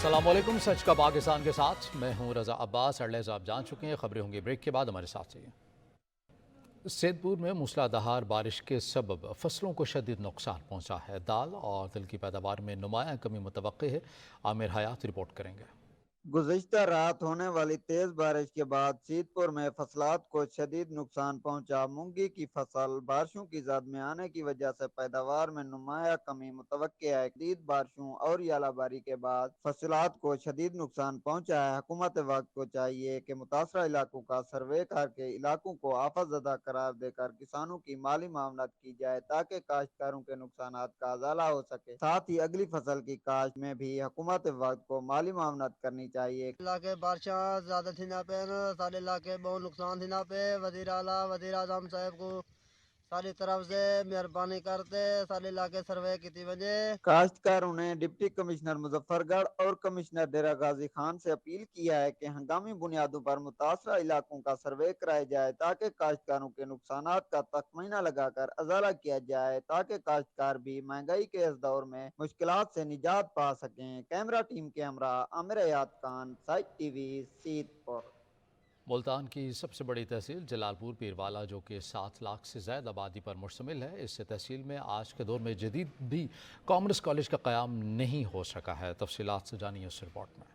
अस्सलाम वालेकुम। सच का पाकिस्तान के साथ मैं हूं रजा अब्बास। हेडलाइंस आप जान चुके हैं, खबरें होंगी ब्रेक के बाद, हमारे साथ चाहिए। सैदपुर में मूसलाधार बारिश के सबब फसलों को शदीद नुकसान पहुंचा है। दाल और तिल की पैदावार में नुमायां कमी मुतवक्के है। आमिर हयात रिपोर्ट करेंगे। गुज़िश्ता रात होने वाली तेज बारिश के बाद सीतपुर में फसलात को शदीद नुकसान पहुंचा। मूंगी की फसल बारिशों की जद में आने की वजह से पैदावार में नुमाया कमी मुतवक्के है। शदीद बारिशों और यालाबारी के बाद फसलात को शदीद नुकसान पहुंचा है। हुकूमत वक्त को चाहिए कि मुतासरा इलाकों का सर्वे करके इलाकों को आफत ज़दा करार देकर किसानों की माली मामलत की जाए ताकि काश्तकारों के नुकसान का अजाला हो सके। साथ ही अगली फसल की काश्त में भी हुकूमत वक्त को माली मामलत करनी चाहिए। इलाके बारिशा ज्यादा थी ना पे सारे इलाके बहुत नुकसान थी ना पे। वजीर आला वजीर आजम साहब को सारी तरफ से मेहरबानी करते सारे इलाके सर्वे की वजह। काश्तकारों ने डिप्टी कमिश्नर मुजफ्फरगढ़ और कमिश्नर डेरा गाजी खान से अपील किया है कि हंगामी बुनियादों पर मुतासरा इलाकों का सर्वे कराया जाए ताकि काश्तकारों के नुकसानात का तखमीना लगाकर अजाला किया जाए ताकि काश्तकार भी महंगाई के इस दौर में मुश्किलात से निजात पा सकें। कैमरा टीम के हमरा आमिर हयात खान, साइट टीवी, सीतपुर। मुल्तान की सबसे बड़ी तहसील जलालपुर पीरवाला, जो कि 7 लाख से ज़्यादा आबादी पर मुश्तमिल है, इस तहसील में आज के दौर में जदीद भी कॉमर्स कॉलेज का क़याम नहीं हो सका है। तफसीलात से जानिए इस रिपोर्ट में।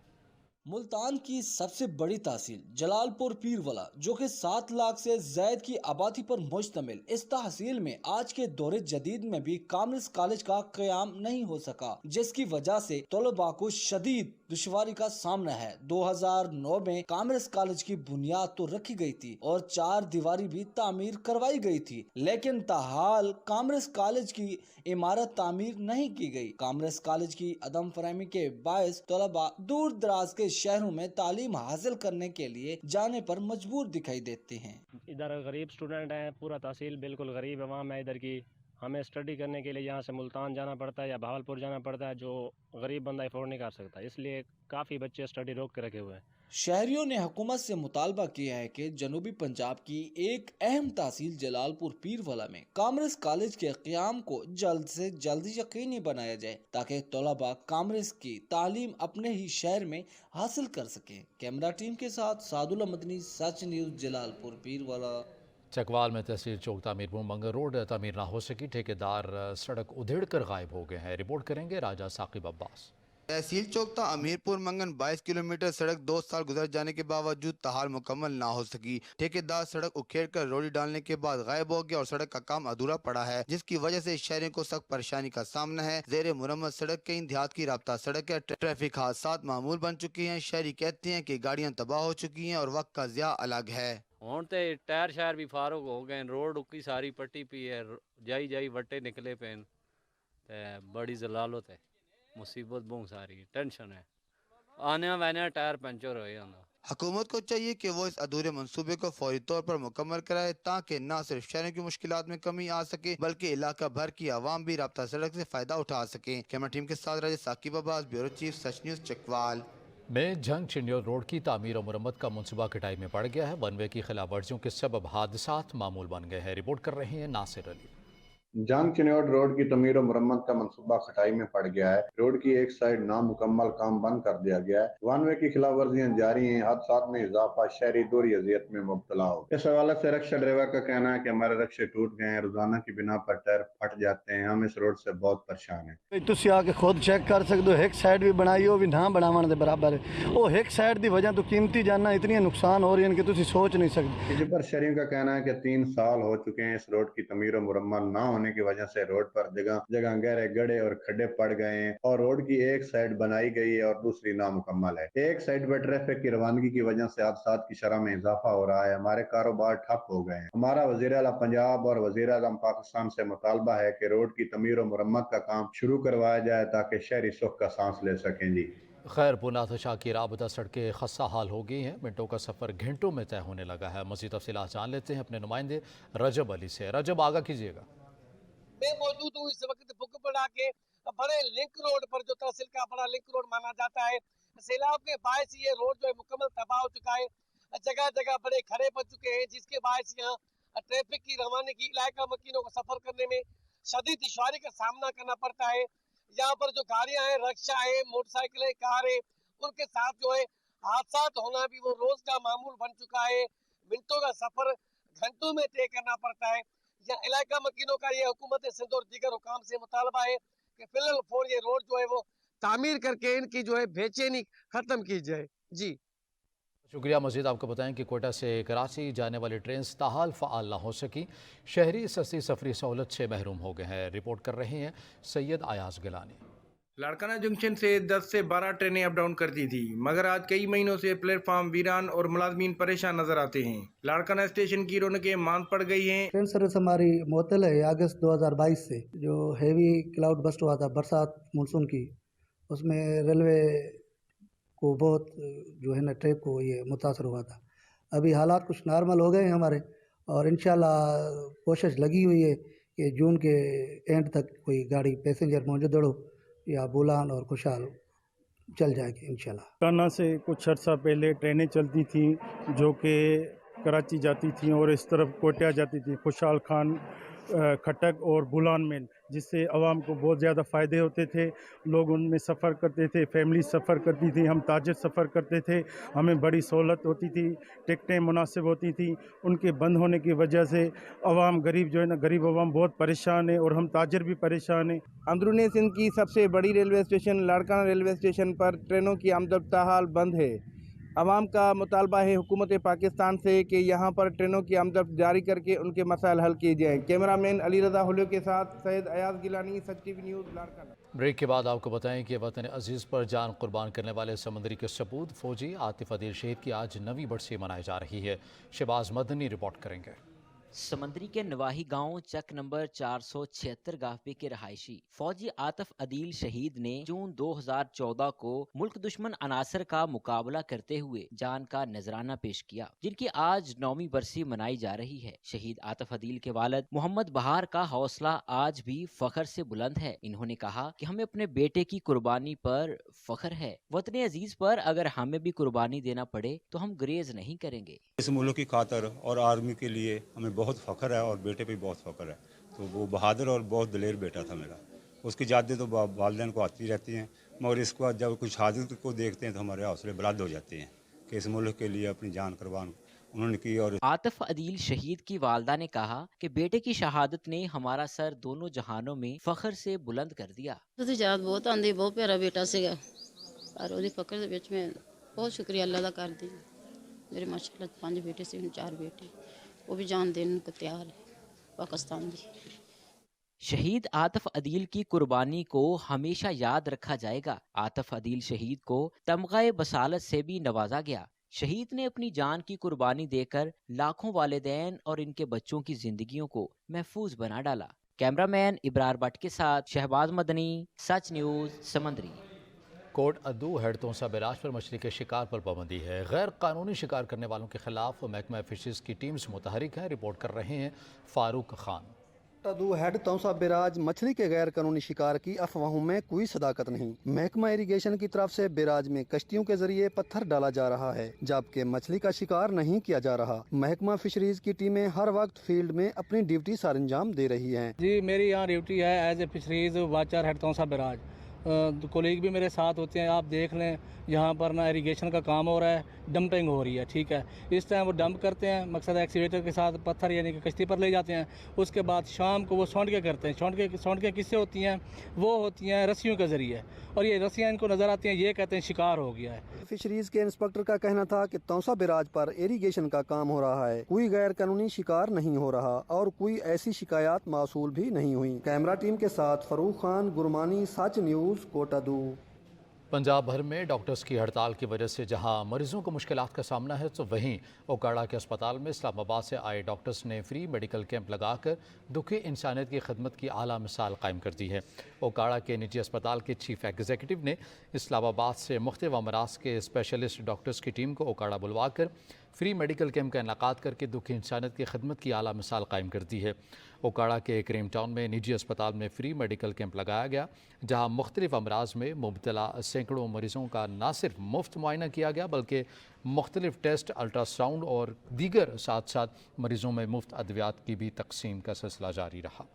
मुल्तान की सबसे बड़ी तहसील जलालपुर पीरवाला, जो कि 7 लाख से ज्यादा की आबादी पर मुश्तमिल, इस तहसील में आज के दौरे जदीद में भी कॉमर्स कॉलेज का क़याम नहीं हो सका, जिसकी वजह से तलबा को शदीद दुश्वारी का सामना है। 2009 में कॉमर्स कॉलेज की बुनियाद तो रखी गई थी और 4 दीवारी भी तामीर करवाई गई थी, लेकिन ताहाल कॉमर्स कॉलेज की इमारत तामीर नहीं की गई। कॉमर्स कॉलेज की अदम फरहमी के बायस तलबा दूर दराज के शहरों में तालीम हासिल करने के लिए जाने पर मजबूर दिखाई देते हैं। इधर गरीब स्टूडेंट हैं, पूरा तहसील बिल्कुल गरीब अवाम है इधर की। हमें स्टडी करने के लिए यहाँ से मुल्तान जाना पड़ता है या बहावलपुर जाना पड़ता है, जो गरीब बंदा अफोर्ड नहीं कर सकता, इसलिए काफ़ी बच्चे स्टडी रोक के रखे हुए हैं। शहरियों ने हुकूमत से मुतालबा किया है कि जनूबी पंजाब की एक अहम तहसील जलालपुर पीरवाला में कॉमर्स कॉलेज के क़याम को जल्द से जल्द यकीनी बनाया जाए ताकि तलबा कॉमर्स की तालीम अपने ही शहर में हासिल कर सकें। कैमरा टीम के साथ सादुल्ला मदनी, सच न्यूज़, जलालपुर पीरवाला। चकवाल में तहसील चौक तामीरपुर मंगल रोड तामीर ना हो सकी, ठेकेदार सड़क उधेड़ कर गायब हो गए हैं। रिपोर्ट करेंगे राजा साकिब अब्बास। तहसील चौक अमीरपुर मंगन 22 किलोमीटर सड़क 2 साल गुजर जाने के बावजूद ताहाल मुकम्मल ना हो सकी। ठेकेदार सड़क उखेड़ कर रोड़ी डालने के बाद गायब हो गया और सड़क का काम अधूरा पड़ा है, जिसकी वजह से शहरियों को सख्त परेशानी का सामना है। जेर मुरम्मत सड़क कई देहात की राब्ता सड़क है, ट्रैफिक हादसात मामूल बन चुकी हैं। शहरी कहते हैं कि गाड़ियाँ तबाह हो चुकी हैं और वक्त का ज़िया अलग है। ਹੁਣ ਤੇ ਟਾਇਰ ਸ਼ਾਇਰ ਵੀ ਫਾਰਗ ਹੋ ਗਏ, रोड उकी सारी पट्टी पी है, जाई जाई वट्टे निकले पे ते बड़ी जलालत है, मुसीबत बहुत सारी टेंशन है, आने वाने टायर पंचर हो जाता। हुकूमत को चाहिए कि वो इस अधूरे मंसूबे को फौरी तौर पर मुकम्मल कराए ताकि न सिर्फ शहरों की मुश्किलात में कमी आ सके बल्कि इलाका भर की आवाम भी राब्ता सड़क से फायदा उठा सके। कैमरा टीम के साथ राजा साकिब अब्बास, ब्यूरो चीफ, सच न्यूज़, चकवाल। में जंग चिन्योर रोड की तामीर और मुरम्मत का मनसूबा कटाई में पड़ गया है। वन वे की खिलाफ वर्जियों के सबब हादसात मामूल बन गए हैं। रिपोर्ट कर रहे हैं नासिर अली। जंग चिन्योर रोड की तमीर और मुरम्मत का मंसूबा खटाई में पड़ गया है। रोड की एक साइड नामुकम्मल काम बंद कर दिया गया है। वन वे की खिलाफ वर्जियां जारी हैं। हादसात में इजाफा, शहरी दोहरी अजियत में मुब्तला हो। इस हवाले से रक्षा ड्राइवर का कहना है कि हमारे रक्षे टूट गए हैं, रोजाना की बिना पर टायर फट जाते हैं, हम इस रोड से बहुत परेशान हैं। तुसी आके खुद चेक कर सकते हो, एक साइड भी बनाई हो भी ना बनावन दे बराबर है। वो एक साइड की वजह तो कीमती जाना इतनी नुकसान हो रही है कि तुसी सोच नहीं सकते। इस पर शहरियों का कहना है कि 3 साल हो चुके हैं इस रोड की तमीर और मुरम्मत ना होने की वजह से रोड पर जगह जगह गहरे गड्ढे और खड्डे पड़ गए हैं और रोड की एक साइड बनाई गई है और दूसरी नामुकम्मल है। एक साइड पर ट्रैफिक की रवानगी की वजह से हादसात की शरह में इजाफा हो रहा है। हमारे कारोबार ठप हो गए हैं। हमारा वजीर आला पंजाब और वजीर आज़म पाकिस्तान से मुतालबा है कि रोड की तमीर और मुरम्मत का काम शुरू करवाया जाए ताकि शहरी सुख का सांस ले सकें। जी खैर, पुनाथ शाह की राबता सड़कें खस्ता हाल हो गई हैं। मिनटों का सफ़र घंटों में तय होने लगा है। मज़ीद तफसीलात जान लेते हैं अपने नुमाइंदे रजब अली से। रजब, आगा कीजिएगा। मैं मौजूद हूँ इस वक्त बुकबड़ा के बड़े लिंक रोड पर, जो तहसील का बड़ा लिंक रोड माना जाता है। सैलाब के बायस ये रोड जो है मुकम्मल तबाह हो चुका है। जगह जगह बड़े खड़े पड़ चुके हैं, जिसके बायस यहाँ ट्रैफिक की रवानगी, इलाका मकीनों को सफर करने में शदीद दुश्वारी का सामना करना पड़ता है। यहाँ पर जो गाड़ियां हैं, रिक्शा है, मोटरसाइकिल है, कार है, उनके साथ जो है हादसा होना भी वो रोज का मामूल बन चुका है। मिनटों का सफर घंटों में तय करना पड़ता है। या इलाका मकीनों का ये हुकूमत सिंध और दीगर हुकाम से मुतालबा है कि फिलहाल फोर ये रोड जो है वो तामीर करके इनकी जो है बेचैनी खत्म की जाए। जी शुक्रिया। मज़ीद आपको बताएं कि कोयटा से कराची जाने वाली ट्रेन ताहाल फ़ाल ना हो सकी। शहरी सस्ती सफरी सहूलत से महरूम हो गए हैं। रिपोर्ट कर रहे हैं सैयद अयाज गिलानी। लाड़काना जंक्शन से 10 से 12 ट्रेनें अप डाउन करती थी, मगर आज कई महीनों से प्लेटफार्म वीरान और मुलाजमीन परेशान नजर आते हैं। लाड़काना स्टेशन की रौनकें मांद पड़ गई हैं। ट्रेन सर्विस हमारी मुअत्तल है अगस्त 2022 से। जो हेवी क्लाउड बस्ट हुआ था बरसात मानसून की, उसमें रेलवे को बहुत जो है ना ट्रैक को ये मुतासर हुआ था। अभी हालात कुछ नॉर्मल हो गए हैं हमारे, और इंशाल्लाह कोशिश लगी हुई है कि जून के एंड तक कोई गाड़ी पैसेंजर मौजूद हो या बुलान और खुशहाल चल जाएगी इंशाल्लाह। काना से कुछ अर्सा पहले ट्रेनें चलती थी जो कि कराची जाती थी और इस तरफ कोयटा जाती थी, खुशहाल खान, खटक और बुलान में, जिससे आवाम को बहुत ज़्यादा फ़ायदे होते थे। लोग उनमें सफ़र करते थे, फैमिली सफ़र करती थी, हम ताजर सफ़र करते थे, हमें बड़ी सहूलत होती थी, टिकटें मुनासिब होती थी। उनके बंद होने की वजह से आवाम गरीब जो है ना, गरीब आवाम बहुत परेशान है और हम ताजर भी परेशान हैं। अंदरूनी सिंध की सबसे बड़ी railway station Larkana railway station पर ट्रेनों की आमद ताहाल बंद है। आवाम का मुतालबा है हुकूमत पाकिस्तान से कि यहाँ पर ट्रेनों की आमद जारी करके उनके मसाइल हल किए जाएँ। कैमरामैन अली रज़ा हुलियो के साथ सैयद अयाज गिलानी, सच टीवी न्यूज़, लाड़काना। ब्रेक के बाद आपको बताएं कि वतन अजीज़ पर जान कुर्बान करने वाले समंदरी के सपूत फौजी आतिफ अदील शहीद की आज नवी बरसी मनाई जा रही है। शहबाज मदनी रिपोर्ट करेंगे। समंदरी के नवाही गांव चक नंबर 476 गाफे के रहायशी फौजी आतिफ अदील शहीद ने जून 2014 को मुल्क दुश्मन अनासर का मुकाबला करते हुए जान का नजराना पेश किया, जिनकी आज 9वीं बरसी मनाई जा रही है। शहीद आतिफ अदील के वालिद मोहम्मद बहार का हौसला आज भी फख्र से बुलंद है। इन्होंने कहा कि हमें अपने बेटे की कुर्बानी पर फख्र है। वतन अजीज पर अगर हमें भी कुर्बानी देना पड़े तो हम गुरेज नहीं करेंगे। इस मुल्क की खातर और आर्मी के लिए हमें बहुत फ़ख्र है और बेटे पे बहुत फ़ख्र है। तो वो बहादुर और बहुत दिलेर बेटा था मेरा। उसकी यादें तो वालिदैन को आती रहती हैं, मगर इसके बाद जब कुछ शहादत को देखते हैं तो हमारे हौसले बुलंद हो जाते हैं कि इस मुल्क के लिए अपनी जान कुर्बान उन्होंने की। और आतिफ अदील शहीद की वालदा ने कहा कि बेटे की शहादत ने हमारा सर दोनों जहानों में फख्र से बुलंद कर दिया। बहुत आंदी, बहुत प्यारा बेटा सीगा और ਉਹਦੀ फख्र ਦੇ ਵਿੱਚ मैं बहुत शुक्रिया अल्लाह ਦਾ करदी। मेरे माशाअल्लाह 5 बेटे से 4 बेटे, वो भी जान देने को तैयार है पाकिस्तान की। शहीद आतिफ अदील की कुर्बानी को हमेशा याद रखा जाएगा। आतिफ अदील शहीद को तमग़े बसालत से भी नवाजा गया। शहीद ने अपनी जान की कुर्बानी देकर लाखों वालिदैन और इनके बच्चों की जिंदगियों को महफूज बना डाला। कैमरामैन इब्रार भट्ट के साथ शहबाज मदनी, सच न्यूज़, समंदरी। कोट अद्दू हेडतों सा बैराज पर मछली के शिकार पर पाबंदी है। गैर कानूनी शिकार करने वालों के खिलाफ महकमा फिशरीज की टीम्स मुतहरिक हैं। रिपोर्ट कर रहे हैं फारूक खान। अद्दू हेड तौसा बैराज मछली के गैर कानूनी शिकार की अफवाहों में कोई सदाकत नहीं। महकमा इरिगेशन की तरफ से बैराज में कश्तियों के जरिए पत्थर डाला जा रहा है, जबकि मछली का शिकार नहीं किया जा रहा। महकमा फिशरीज की टीमें हर वक्त फील्ड में अपनी ड्यूटी सर अंजाम दे रही हैं। जी, मेरी यहाँ ड्यूटी है as a fisheries watcher head Taunsa barrage. Colleague भी मेरे साथ होते हैं। आप देख लें यहाँ पर ना इरिगेशन का काम हो रहा है, डंपिंग हो रही है। ठीक है, इस टाइम वो डंप करते हैं, मकसद एक्सीवेटर के साथ पत्थर यानी कि कश्ती पर ले जाते हैं। उसके बाद शाम को वो सौंड के करते हैं। सौंड के किससे होती हैं? वो होती हैं रस्सियों के ज़रिए, और ये रस्सियाँ इनको नज़र आती हैं, ये कहते हैं शिकार हो गया है। फिशरीज के इंस्पेक्टर का कहना था कि तौसा बैराज पर इरिगेशन का काम हो रहा है, कोई गैर कानूनी शिकार नहीं हो रहा और कोई ऐसी शिकायत मासूल भी नहीं हुई। कैमरा टीम के साथ फरूक खान, गुरमानी, सच न्यूज़, कोटादू। पंजाब भर में डॉक्टर्स की हड़ताल की वजह से जहां मरीजों को मुश्किलात का सामना है, तो वहीं ओकाड़ा के अस्पताल में इस्लामाबाद से आए डॉक्टर्स ने फ्री मेडिकल कैंप लगाकर दुखी इंसानियत की खदमत की आला मिसाल कायम कर दी है। ओकाड़ा के निजी अस्पताल के चीफ एग्जीक्यूटिव ने इस्लामाबाद से मुख्तलिफ अमराज के स्पेशलिस्ट डॉक्टर्स की टीम को ओकाड़ा बुलवाकर फ्री मेडिकल कैंप का इनकाद करके दुखी इंसानियत की खदमत की आला मिसाल कायम कर दी है। ओकाड़ा के क्रीम टाउन में निजी अस्पताल में फ्री मेडिकल कैंप लगाया गया, जहां मुख्तलिफ अमराज में मुब्तला सैकड़ों मरीजों का न सिर्फ मुफ्त मुआयना किया गया, बल्कि मुख्तलिफ टेस्ट, अल्ट्रासाउंड और दीगर साथ साथ मरीजों में मुफ्त अद्वियात की भी तकसीम का सिलसिला जारी रहा।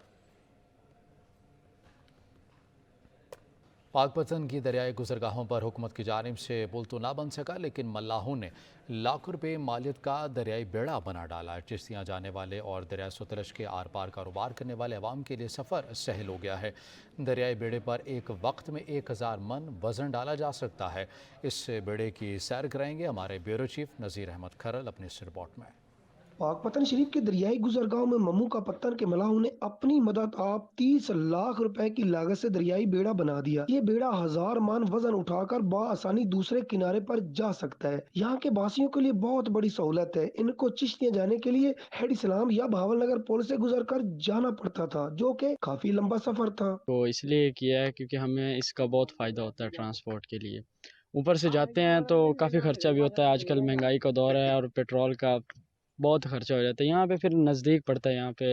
पाकपतन की दरियाई गुजरगाहों पर हुकूमत की जानिब से पुल तो ना बन सका, लेकिन मल्लाहों ने लाखों रुपये मालियत का दरियाई बेड़ा बना डाला। चिश्तियाँ जाने वाले और दरिया सतलज के आर पार कारोबार करने वाले अवाम के लिए सफ़र सहल हो गया है। दरियाई बेड़े पर एक वक्त में 1000 मन वज़न डाला जा सकता है। इस बेड़े की सैर कराएंगे हमारे ब्यूरो चीफ नज़ीर अहमद खरल अपनी इस रिपोर्ट में। पाकपतन शरीफ के दरियाई गुजरगांव में मम्मू का पत्थर के मलाहों ने अपनी मदद आप 30 लाख रुपए की लागत से दरियाई बेड़ा बना दिया। ये बेड़ा 1000 मान वजन उठाकर बआसानी दूसरे किनारे पर जा सकता है। यहाँ के वासियों के लिए बहुत बड़ी सहूलत है। इनको चिश्तियाँ जाने के लिए हेड इस्लाम या भावलनगर पुल से गुजरकर जाना पड़ता था, जो कि काफी लंबा सफर था। तो इसलिए किया है क्योंकि हमें इसका बहुत फायदा होता है ट्रांसपोर्ट के लिए। ऊपर से जाते हैं तो काफ़ी खर्चा भी होता है, आजकल महंगाई का दौर है और पेट्रोल का बहुत खर्चा हो जाता है। यहाँ पे फिर नज़दीक पड़ता है, यहाँ पे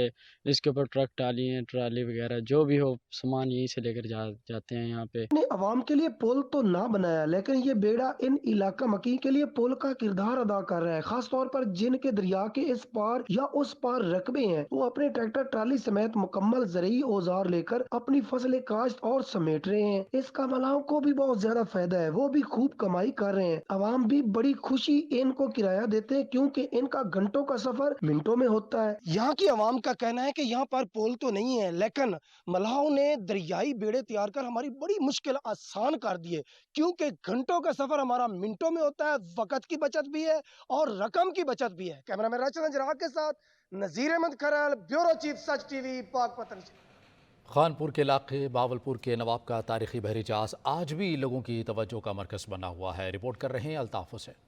इसके ऊपर ट्रक ट्राली वगैरह जो भी हो सामान यहीं से लेकर जाते हैं यहाँ पे। ने अवाम के लिए पुल तो ना बनाया, लेकिन ये बेड़ा इन इलाका मकी के लिए पुल का किरदार अदा कर रहा है। खास तौर पर जिनके दरिया के इस पार या उस पार रकबे हैं, वो अपने ट्रैक्टर ट्राली समेत मुकम्मल ज़रूरी औजार लेकर अपनी फसलें काश्त और समेट रहे हैं। इसका मलाहों को भी बहुत ज्यादा फायदा है, वो भी खूब कमाई कर रहे हैं। अवाम भी बड़ी खुशी इनको किराया देते हैं, क्योंकि इनका घंटों का सफर मिनटों में होता है। यहाँ की आवाम का कहना है कि यहाँ पर पुल तो नहीं है, लेकिन मलाहों ने दरियाई बेड़े तैयार कर हमारी बड़ी मुश्किल आसान कर दी है, क्योंकि घंटों का सफर हमारा मिनटों में होता है। वक्त की बचत भी है और रकम की बचत भी है। कैमरामैन राशिद अंजरा के साथ नजीर अहमद खरल, ब्यूरो चीफ सच टीवी, पाकपतन। खानपुर के इलाके बावलपुर के नवाब का तारीखी बहरी जहाज आज भी लोगों की तवज्जो का मरकज बना हुआ है। रिपोर्ट कर रहे हैं अल्ताफ हुसैन।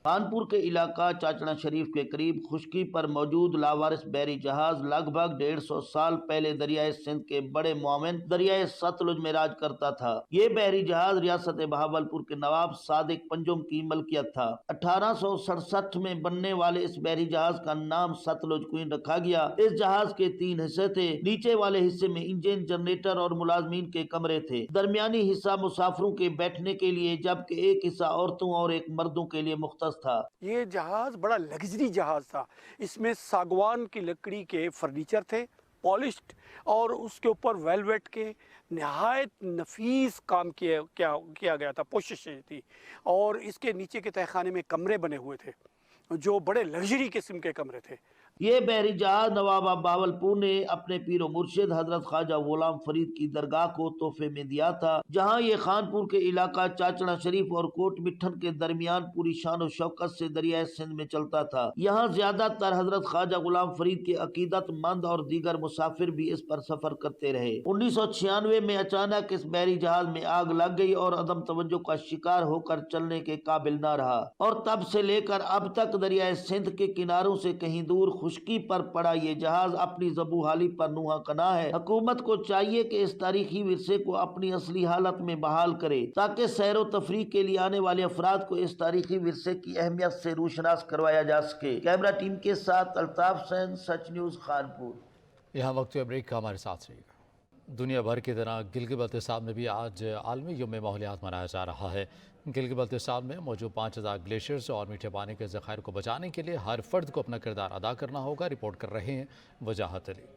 खानपुर के इलाका चाचड़ा शरीफ के करीब खुश्की पर मौजूद लावारिस बहरी जहाज लगभग 150 साल पहले दरियाए सिंध के बड़े मुआविन दरियाए सतलुज में राज करता था। ये बहरी जहाज रियासत बहावलपुर के नवाब सादिक पंजुम की मलकियत था। 1867 में बनने वाले इस बहरी जहाज का नाम सतलुज क्वीन रखा गया। इस जहाज के 3 हिस्से थे। नीचे वाले हिस्से में इंजन, जनरेटर और मुलाजमीन के कमरे थे। दरमियानी हिस्सा मुसाफिरों के बैठने के लिए, जबकि एक हिस्सा औरतों और एक मर्दों के लिए मुख्तस था। ये जहाज बड़ा लग्जरी जहाज था। इसमें सागवान की लकड़ी के फर्नीचर थे, पॉलिश्ड, और उसके ऊपर वेलवेट के नहायत नफीस काम किया गया था, कोशिशें थी। और इसके नीचे के तहखाने में कमरे बने हुए थे जो बड़े लग्जरी किस्म के कमरे थे। ये बहरी जहाज नवाब बावलपुर ने अपने पीरो मुर्शिद हजरत ख्वाजा गुलाम फरीद की दरगाह को तोहफे में दिया था, जहां ये खानपुर के इलाका चाचड़ा शरीफ और कोट मिठन के दरमियान पूरी शान और शौकत से दरियाए सिंध में चलता था। यहाँ ज्यादातर हजरत ख्वाजा गुलाम फरीद के अकीदतमंद और दीगर मुसाफिर भी इस पर सफर करते रहे। 1996 में अचानक इस बहरी जहाज में आग लग गई और अदम तवज्जो का शिकार होकर चलने के काबिल न रहा, और तब से लेकर अब तक दरियाए सिंध के किनारों से कहीं दूर खुश्की पर पड़ा ये जहाज अपनी ज़बूहाली पर नुहा कना है। हुकूमत को चाहिए कि इस तारीखी विरसे को अपनी असली हालत में बहाल करे, ताकि सैर व तफरीह के लिए आने वाले अफराद को इस तारीखी विरसे की अहमियत से रूशनास करवाया जा सके। कैमरा टीम के साथ अल्ताफ हुसैन, सच न्यूज़, खानपुर। यहाँ वक्त ब्रेक का हमारे साथ रहिएगा। दुनिया भर की तरह गिलगित बल्तिस्तान में भी आज आलमी यौम माहौलियात मनाया जा रहा है। गिलगित बल्तिस्तान में मौजूद 5000 ग्लेशियर्स और मीठे पानी के ज़खायर को बचाने के लिए हर फर्द को अपना किरदार अदा करना होगा। रिपोर्ट कर रहे हैं वजाहत अली।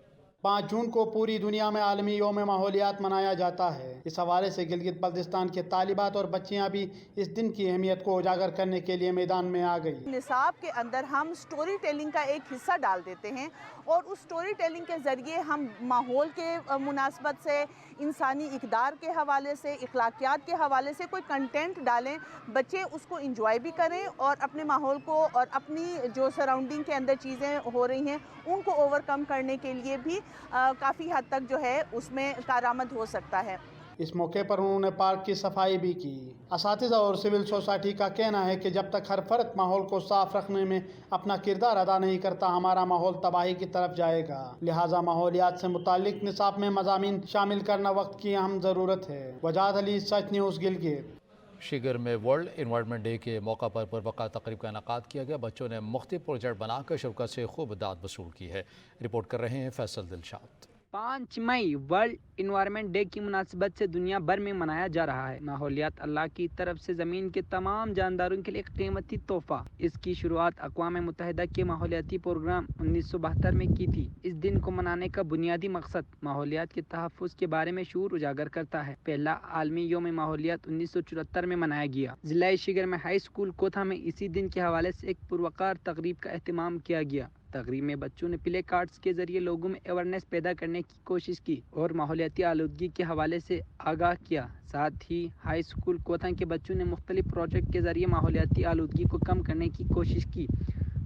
5 जून को पूरी दुनिया में आलमी यौम माहौलियात मनाया जाता है। इस हवाले से गिलगित बल्तिस्तान के तालिबात और बच्चियां भी इस दिन की अहमियत को उजागर करने के लिए मैदान में आ गई। निसाब के अंदर हम स्टोरी टेलिंग का एक हिस्सा डाल देते हैं और उस स्टोरी टेलिंग के ज़रिए हम माहौल के मुनासबत से, इंसानी इक़दार के हवाले से, इखलाकियात के हवाले से कोई कंटेंट डालें, बच्चे उसको इंजॉय भी करें और अपने माहौल को और अपनी जो सराउंडिंग के अंदर चीज़ें हो रही हैं उनको ओवरकम करने के लिए भी काफ़ी हद तक जो है उसमें कारआमद हो सकता है। इस मौके पर उन्होंने पार्क की सफाई भी की। असातिज़ा और सिविल सोसाइटी का कहना है कि जब तक हर फर्द माहौल को साफ रखने में अपना किरदार अदा नहीं करता, हमारा माहौल तबाही की तरफ जाएगा। लिहाजा माहौलियात से मुतालिक निसाब में मज़ामीन शामिल करना वक्त की अहम ज़रूरत है। वजाहत अली, सच न्यूज़, गिलगित। शिगर में वर्ल्ड इन्वायरमेंट डे के मौका पर पुरवक़्त तक़रीब का इनेकाद किया गया। बच्चों ने मुख्तलिफ प्रोजेक्ट बनाकर शौकत से खूब दाद वसूल की है। रिपोर्ट कर रहे हैं फैसल दिलशाद। 5 मई वर्ल्ड इन्वायरमेंट डे की मुनासिबत से दुनिया भर में मनाया जा रहा है। माहौलियात अल्लाह की तरफ से ज़मीन के तमाम जानदारों के लिए एक कीमती तोहफा। इसकी शुरुआत अक़वाम मुत्तहिदा के माहौलियाती प्रोग्राम 1972 में की थी। इस दिन को मनाने का बुनियादी मकसद माहौलियात के तहफ़्फ़ुज़ के बारे में शऊर उजागर करता है। पहला आलमी योम माहौलियात 1974 में मनाया गया। ज़िला शिगर में हाई स्कूल कोथा में इसी दिन के हवाले से एक पुरवकार तकरीब का एहतमाम किया गया। तकरीब में बच्चों ने प्ले कार्ड्स के जरिए लोगों में अवेयरनेस पैदा करने की कोशिश की और माहौलियाती आलूदगी के हवाले से आगाह किया। साथ ही हाई स्कूल कोथा के बच्चों ने मुख्तलिफ प्रोजेक्ट के जरिए माहौलियाती आलूदगी को कम करने की कोशिश की।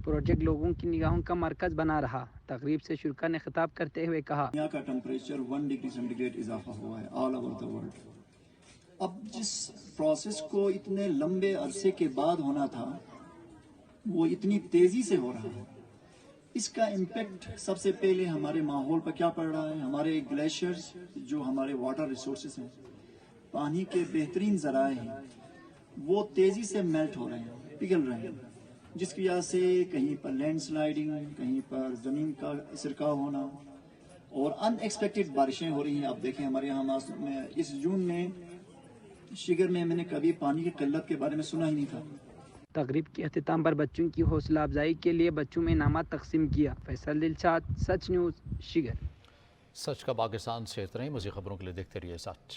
प्रोजेक्ट लोगों की निगाहों का मरकज़ बना रहा। तकरीब से शुरा ने खिताब करते हुए कहा, दुनिया का टेम्परेचर 1 डिग्री सेंटीग्रेड इजाफा हुआ है ऑल ओवर द वर्ल्ड। अब जिस प्रोसेस को इतने लंबे अरसे के बाद होना था वो इतनी तेज़ी से हो रहा है। इसका इम्पेक्ट सबसे पहले हमारे माहौल पर क्या पड़ रहा है। हमारे ग्लेशियर्स जो हमारे वाटर रिसोर्सेज हैं, पानी के बेहतरीन ज़राए हैं, वो तेज़ी से मेल्ट हो रहे हैं, पिघल रहे हैं, जिसकी वजह से कहीं पर लैंडस्लाइडिंग, कहीं पर ज़मीन का सिरकाव होना और अनएक्सपेक्टेड बारिशें हो रही हैं। आप देखें हमारे यहाँ में इस जून में शिगर में मैंने कभी पानी की किल्लत के बारे में सुना ही नहीं था। तकरीब के अख्तिताम पर बच्चों की हौसला अफजाई के लिए बच्चों में इनामात तकसीम किया। फैसल दिलशाद, सच न्यूज़, शिगर। सच का पाकिस्तान से इतना ही। मज़ीद खबरों के लिए देखते रहिए सच।